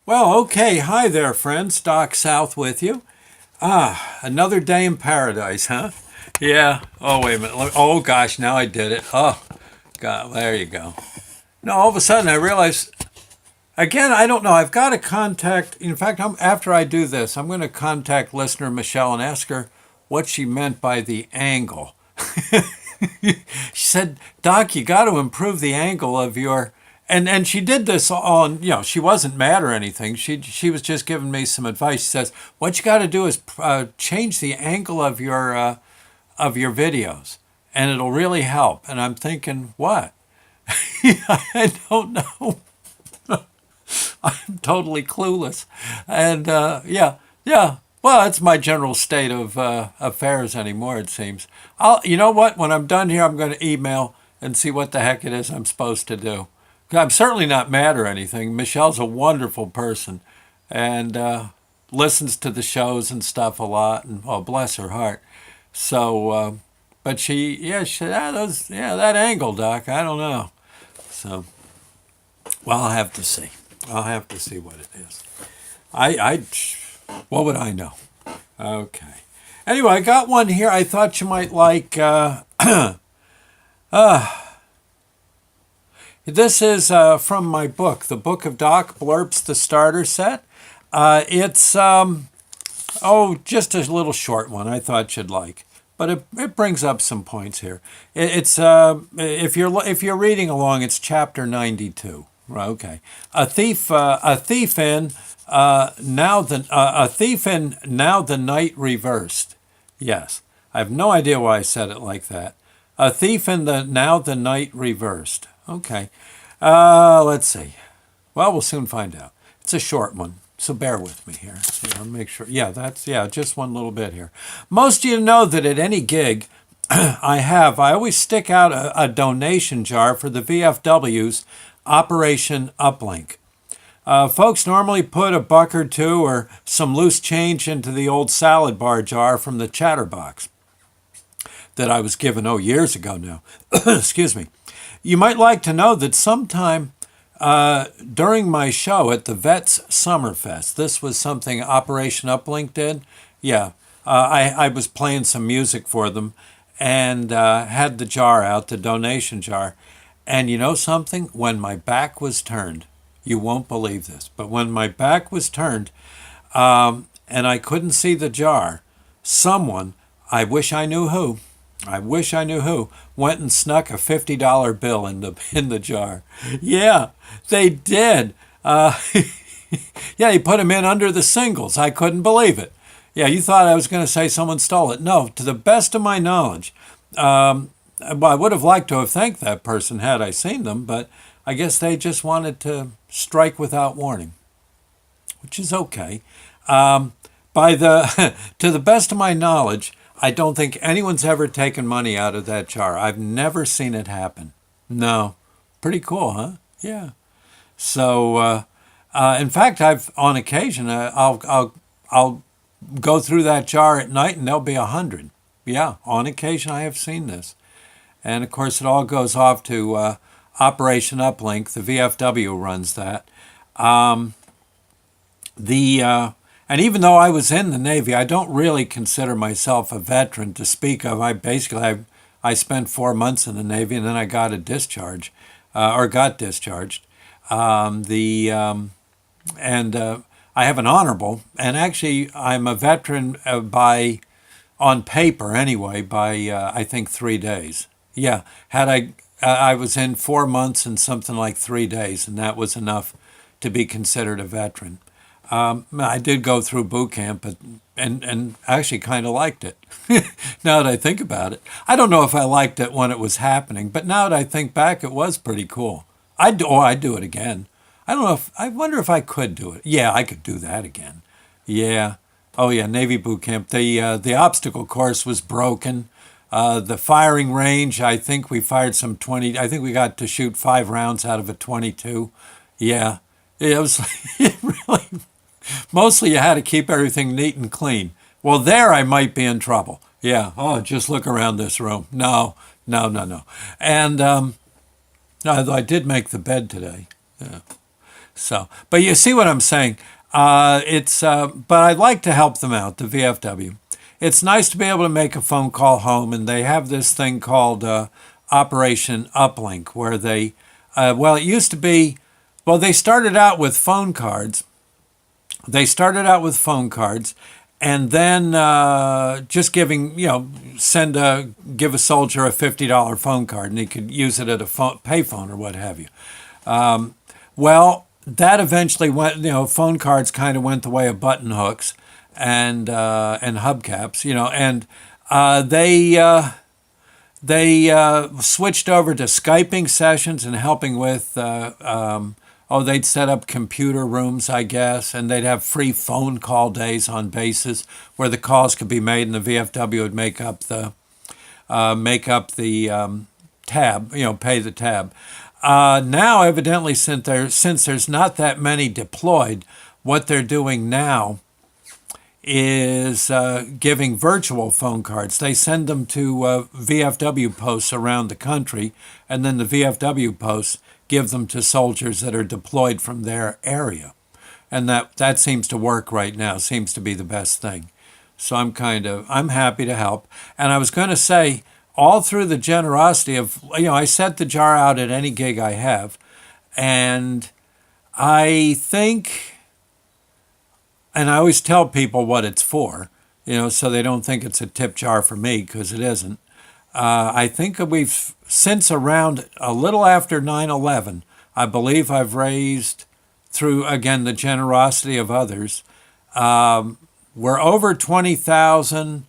Well, okay. Hi there, friends. Doc South with you. Another day in paradise, huh? Yeah. Oh, wait a minute. Oh, gosh, now I did it. Oh, God, there you go. No, all of a sudden I realized, again, I don't know. I've got to contact, in fact, after I do this, I'm going to contact listener Michelle and ask her what she meant by the angle. She said, Doc, you got to improve the angle of your. And she did this on, she wasn't mad or anything. She was just giving me some advice. She says, what you got to do is change the angle of your videos, and it'll really help. And I'm thinking, what? I don't know. I'm totally clueless. And yeah. Well, that's my general state of affairs anymore, it seems. You know what? When I'm done here, I'm going to email and see what the heck it is I'm supposed to do. I'm certainly not mad or anything. Michelle's a wonderful person and listens to the shows and stuff a lot. And oh, bless her heart. So, but that angle, Doc. I don't know. So, well, I'll have to see. I'll have to see what it is. I what would I know? Okay. Anyway, I got one here I thought you might like. This is from my book, The Book of Doc Blurbs, the Starter Set. It's, just a little short one I thought you'd like. But it brings up some points here. If you're reading along, it's chapter 92. Okay, a thief in now the night reversed. Yes, I have no idea why I said it like that. A thief in the now the night reversed. Okay, let's see. Well, we'll soon find out. It's a short one, so bear with me here. I'll make sure. Yeah, just one little bit here. Most of you know that at any gig I always stick out a donation jar for the VFW's Operation Uplink. Folks normally put a buck or two or some loose change into the old salad bar jar from the Chatterbox that I was given, years ago now. Excuse me. You might like to know that sometime during my show at the Vets Summerfest, this was something Operation Uplink did. Yeah, I was playing some music for them and had the jar out, the donation jar. And you know something? When my back was turned, you won't believe this, but when my back was turned and I couldn't see the jar, someone, I wish I knew who, went and snuck a $50 bill in the jar. Yeah, they did. Yeah, he put them in under the singles. I couldn't believe it. Yeah, you thought I was going to say someone stole it. No, to the best of my knowledge. Well, I would have liked to have thanked that person had I seen them, but I guess they just wanted to strike without warning, which is okay. To the best of my knowledge, I don't think anyone's ever taken money out of that jar. I've never seen it happen. No, pretty cool, huh? Yeah. So, in fact, on occasion I'll go through that jar at night and there'll be 100. Yeah, on occasion I have seen this. And of course, it all goes off to Operation Uplink. The VFW runs that. And even though I was in the Navy, I don't really consider myself a veteran to speak of. I spent 4 months in the Navy, and then I got a discharge, or got discharged. I have an honorable, and actually I'm a veteran on paper anyway, by I think 3 days. Yeah, I was in 4 months and something like 3 days, and that was enough to be considered a veteran. I did go through boot camp, and actually kind of liked it. Now that I think about it, I don't know if I liked it when it was happening, but now that I think back, it was pretty cool. I'd do it again. I wonder if I could do it. Yeah, I could do that again. Yeah. Oh yeah, Navy boot camp. The obstacle course was broken. The firing range, I think we fired some 20. I think we got to shoot 5 rounds out of a 22. Yeah, it was it really. Mostly you had to keep everything neat and clean. Well, there I might be in trouble. Yeah. Oh, just look around this room. No. And although I did make the bed today. Yeah. So, but you see what I'm saying? But I'd like to help them out, the VFW. It's nice to be able to make a phone call home, and they have this thing called Operation Uplink, where well, it used to be, well, they started out with phone cards. They started out with phone cards, and then just giving, give a soldier a $50 phone card, and he could use it at a payphone or what have you. Well, that eventually went. Phone cards kind of went the way of button hooks and hubcaps. And they switched over to Skyping sessions and helping with. They'd set up computer rooms, I guess, and they'd have free phone call days on bases where the calls could be made, and the VFW would make up the tab. Pay the tab. Now, evidently, since there's not that many deployed, what they're doing now is giving virtual phone cards. They send them to VFW posts around the country, and then the VFW posts give them to soldiers that are deployed from their area. And that seems to work right now, seems to be the best thing. So I'm happy to help. And I was going to say, all through the generosity of, I set the jar out at any gig I have. And I think, and I always tell people what it's for, so they don't think it's a tip jar for me, because it isn't. I think we've, since around a little after 9/11, I believe I've raised, through, again, the generosity of others, we're over 20,000.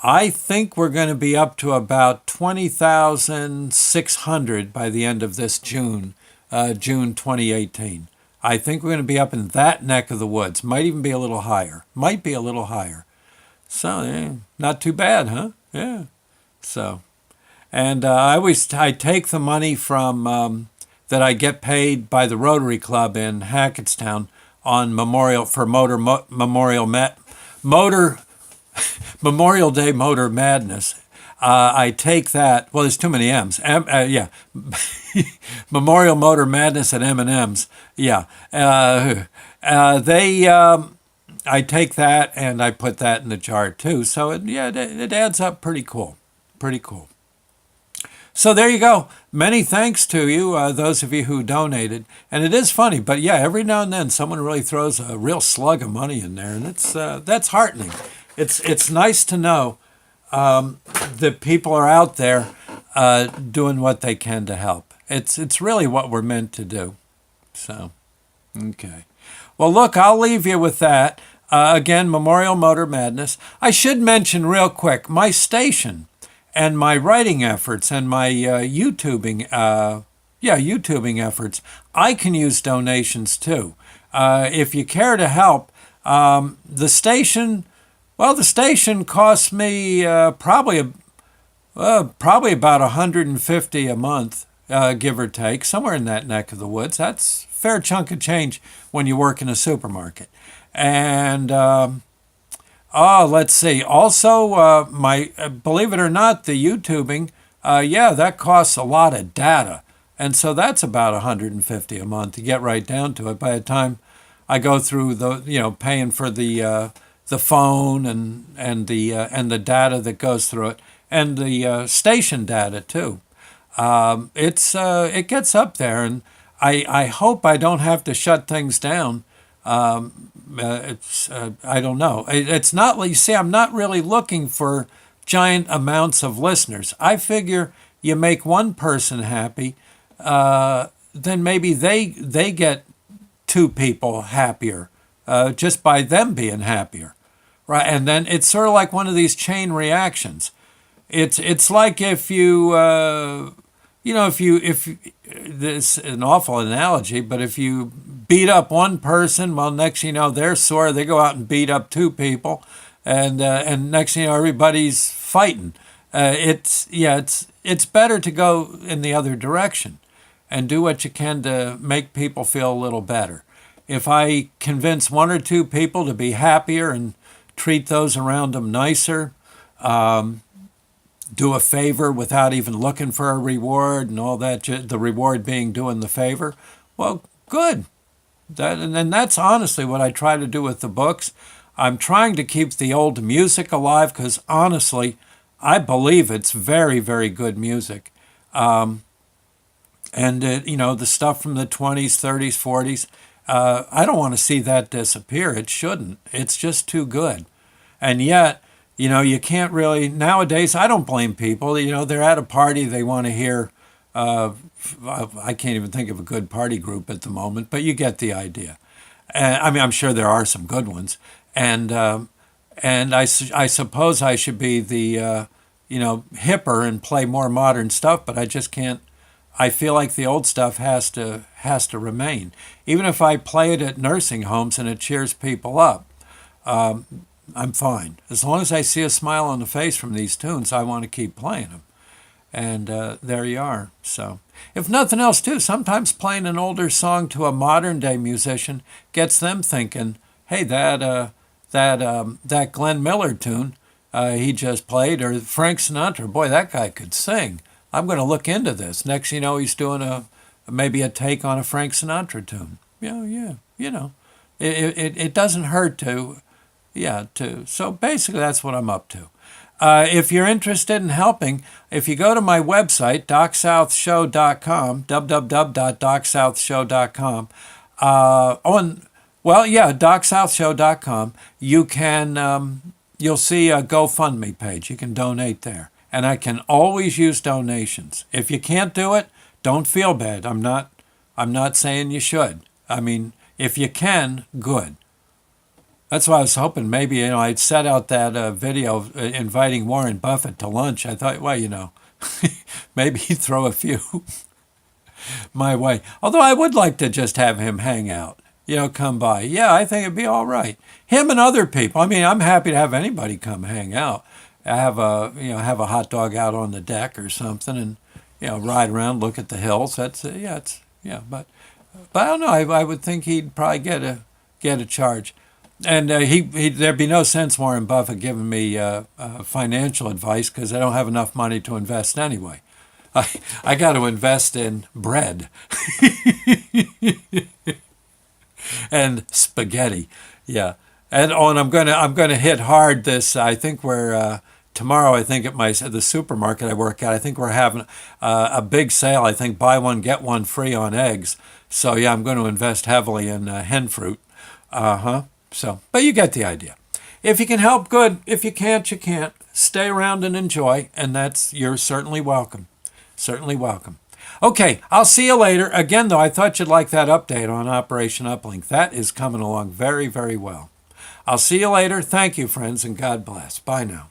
I think we're going to be up to about 20,600 by the end of this June 2018. I think we're going to be up in that neck of the woods. Might even be a little higher. Might be a little higher. So, not too bad, huh? Yeah. So, and I take the money from that I get paid by the Rotary Club in Hackettstown on Memorial Day Motor Madness. I take that. Well, there's too many M's. Yeah, Memorial Motor Madness at M&M's. Yeah, I take that and I put that in the jar too. So it adds up pretty cool. Pretty cool. So there you go. Many thanks to you, those of you who donated. And it is funny, but yeah, every now and then someone really throws a real slug of money in there, and that's heartening. It's nice to know that people are out there doing what they can to help. It's really what we're meant to do. So, okay. Well, look, I'll leave you with that. Again, Memorial Motor Madness. I should mention real quick, my station and my writing efforts and my YouTubing efforts, I can use donations too. If you care to help, the station costs me probably about $150 a month, give or take, somewhere in that neck of the woods. That's a fair chunk of change when you work in a supermarket. And let's see. Also, believe it or not, the YouTubing, that costs a lot of data, and so that's about $150 a month to get right down to it. By the time I go through paying for the phone and the data that goes through it, and the station data too, it gets up there, and I hope I don't have to shut things down. I don't know. It's not, you see, I'm not really looking for giant amounts of listeners. I figure you make one person happy, then maybe they get two people happier just by them being happier, right? And then it's sort of like one of these chain reactions. It's like if if this is an awful analogy, but if you beat up one person, well, next thing you know, they're sore. They go out and beat up two people, and next thing you know, everybody's fighting. It's better to go in the other direction and do what you can to make people feel a little better. If I convince one or two people to be happier and treat those around them nicer, do a favor without even looking for a reward and all that, the reward being doing the favor, well, good. And that's honestly what I try to do with the books. I'm trying to keep the old music alive because honestly, I believe it's very, very good music. And the stuff from the 20s, 30s, 40s, I don't want to see that disappear. It shouldn't. It's just too good. And yet, you can't really nowadays. I don't blame people. They're at a party, they want to hear. I can't even think of a good party group at the moment, but you get the idea. I mean, I'm sure there are some good ones, and I suppose I should be the hipper and play more modern stuff, but I just can't. I feel like the old stuff has to remain, even if I play it at nursing homes and it cheers people up. I'm fine as long as I see a smile on the face from these tunes. I want to keep playing them, and there you are. So, if nothing else, too, sometimes playing an older song to a modern day musician gets them thinking, "Hey, that Glenn Miller tune he just played, or Frank Sinatra, boy, that guy could sing. I'm going to look into this." Next, he's doing maybe a take on a Frank Sinatra tune. Yeah. It doesn't hurt to, So basically, that's what I'm up to. If you're interested in helping, if you go to my website, DocSouthShow.com, www.DocSouthShow.com, DocSouthShow.com, you'll see a GoFundMe page. You can donate there. And I can always use donations. If you can't do it, don't feel bad. I'm not saying you should. I mean, if you can, good. That's why I was hoping maybe, I'd set out that video inviting Warren Buffett to lunch. I thought, well, maybe he'd throw a few my way. Although I would like to just have him hang out, come by. Yeah, I think it'd be all right. Him and other people. I mean, I'm happy to have anybody come hang out. Have a hot dog out on the deck or something, and ride around, look at the hills. That's But I don't know. I would think he'd probably get a charge. And there'd be no sense Warren Buffett giving me financial advice because I don't have enough money to invest anyway. I got to invest in bread and spaghetti. Yeah, and I'm gonna hit hard this. I think we're tomorrow. I think at the supermarket I work at. I think we're having a big sale. I think buy one get one free on eggs. So yeah, I'm going to invest heavily in hen fruit. So, but you get the idea. If you can help, good. If you can't, you can't. Stay around and enjoy, and you're certainly welcome. Certainly welcome. Okay, I'll see you later. Again, though, I thought you'd like that update on Operation Uplink. That is coming along very, very well. I'll see you later. Thank you, friends, and God bless. Bye now.